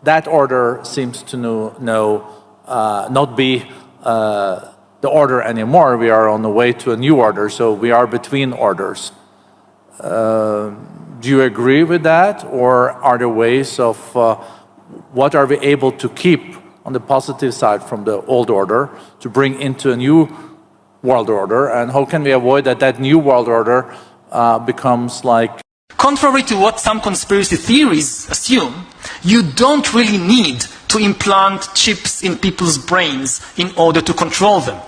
that order seems to not be the order anymore. We are on the way to a new order, so we are between orders. Do you agree with that, or are there ways of what are we able to keep on the positive side from the old order to bring into a new world order, and how can we avoid that new world order becomes like... Contrary to what some conspiracy theories assume, you don't really need to implant chips in people's brains in order to control them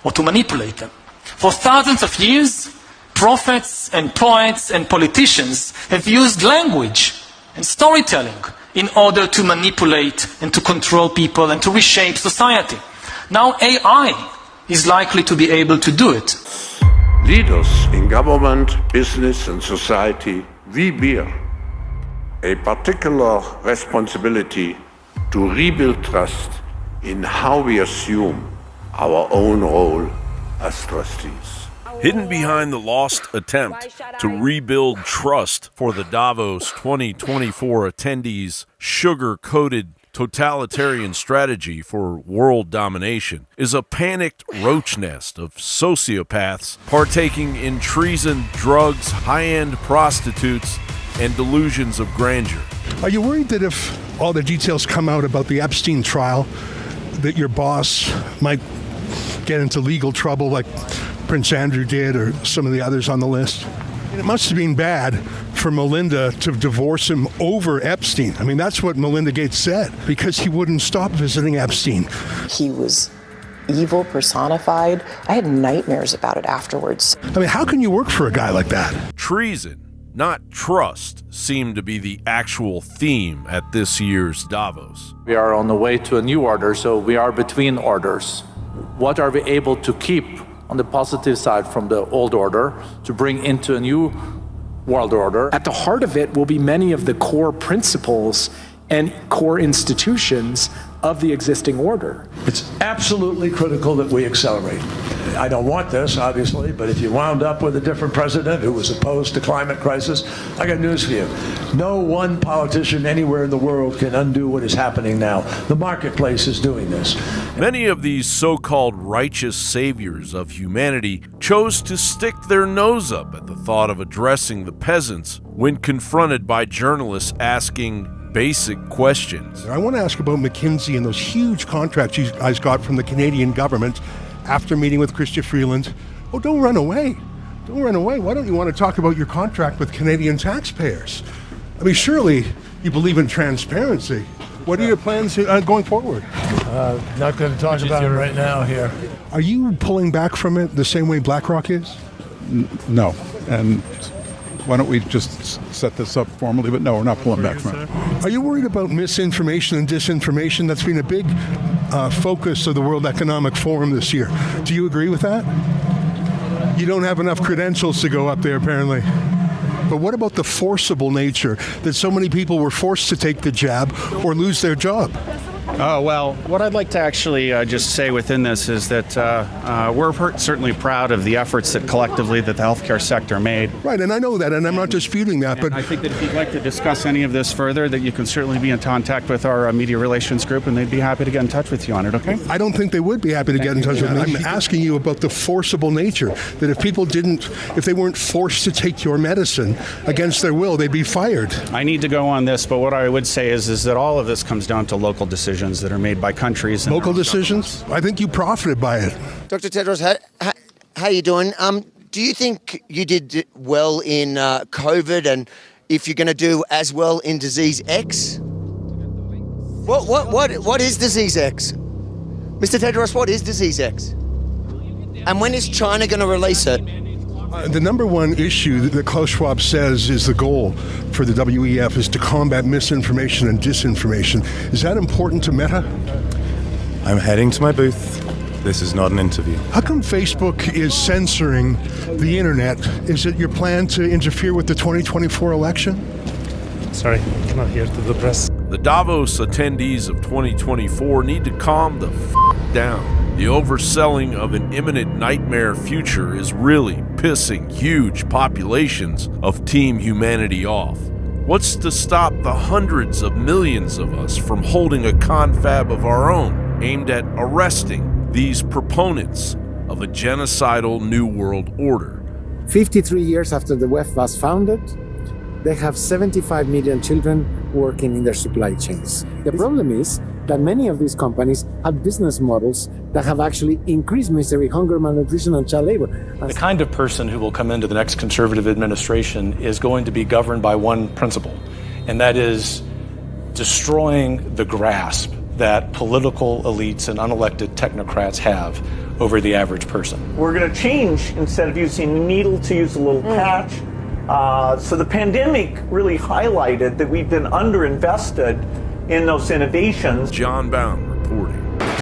or to manipulate them. For thousands of years, prophets and poets and politicians have used language and storytelling in order to manipulate and to control people and to reshape society. Now AI is likely to be able to do it. Leaders in government, business and society, we bear a particular responsibility to rebuild trust in how we assume our own role as trustees. Hidden behind the lost attempt to rebuild trust for the Davos 2024 attendees' sugar-coated totalitarian strategy for world domination is a panicked roach nest of sociopaths partaking in treason, drugs, high-end prostitutes, and delusions of grandeur. Are you worried that if all the details come out about the Epstein trial, that your boss might get into legal trouble like Prince Andrew did or some of the others on the list? It must have been bad for Melinda to divorce him over Epstein. I mean, that's what Melinda Gates said, because he wouldn't stop visiting Epstein. He was evil personified. I had nightmares about it afterwards. I mean, how can you work for a guy like that? Treason, not trust, seemed to be the actual theme at this year's Davos. We are on the way to a new order, so we are between orders. What are we able to keep on the positive side from the old order to bring into a new world order? At the heart of it will be many of the core principles and core institutions of the existing order. It's absolutely critical that we accelerate. I don't want this, obviously, but if you wound up with a different president who was opposed to climate crisis, I got news for you. No one politician anywhere in the world can undo what is happening now. The marketplace is doing this. Many of these so-called righteous saviors of humanity chose to stick their nose up at the thought of addressing the peasants when confronted by journalists asking basic questions. I want to ask about McKinsey and those huge contracts you guys got from the Canadian government after meeting with Chrystia Freeland. Oh, don't run away. Don't run away. Why don't you want to talk about your contract with Canadian taxpayers? I mean, surely you believe in transparency. What are your plans going forward? Not going to talk about it right now here. Are you pulling back from it the same way BlackRock is? No. And why don't we just set this up formally? But no, we're not pulling back from it. Are you worried about misinformation and disinformation? That's been a big focus of the World Economic Forum this year. Do you agree with that? You don't have enough credentials to go up there, apparently. But what about the forcible nature that so many people were forced to take the jab or lose their job? Well, what I'd like to actually just say within this is that we're certainly proud of the efforts that collectively that the healthcare sector made. Right, and I know that, and I'm not disputing that. But I think that if you'd like to discuss any of this further, that you can certainly be in contact with our media relations group, and they'd be happy to get in touch with you on it, okay? I don't think they would be happy to get in touch with me. I'm asking you about the forcible nature, that if they weren't forced to take your medicine against their will, they'd be fired. I need to go on this, but what I would say is that all of this comes down to local decisions that are made by countries. And local decisions? I think you profited by it. Dr. Tedros, how you doing? Do you think you did well in COVID, and if you're going to do as well in disease X? What is disease X? Mr. Tedros, what is disease X? And when is China going to release it? The number one issue that Klaus Schwab says is the goal for the WEF is to combat misinformation and disinformation. Is that important to Meta? I'm heading to my booth. This is not an interview. How come Facebook is censoring the internet? Is it your plan to interfere with the 2024 election? Sorry, I'm not here to the press. The Davos attendees of 2024 need to calm the down. The overselling of an imminent nightmare future is really pissing huge populations of Team Humanity off. What's to stop the hundreds of millions of us from holding a confab of our own aimed at arresting these proponents of a genocidal New World Order? 53 years after the WEF was founded, they have 75 million children working in their supply chains. The problem is that many of these companies have business models that have actually increased misery, hunger, malnutrition, and child labor. The kind of person who will come into the next conservative administration is going to be governed by one principle, and that is destroying the grasp that political elites and unelected technocrats have over the average person. We're going to change, instead of using a needle, to use a little patch. So the pandemic really highlighted that we've been underinvested in those innovations. John Bound reporting.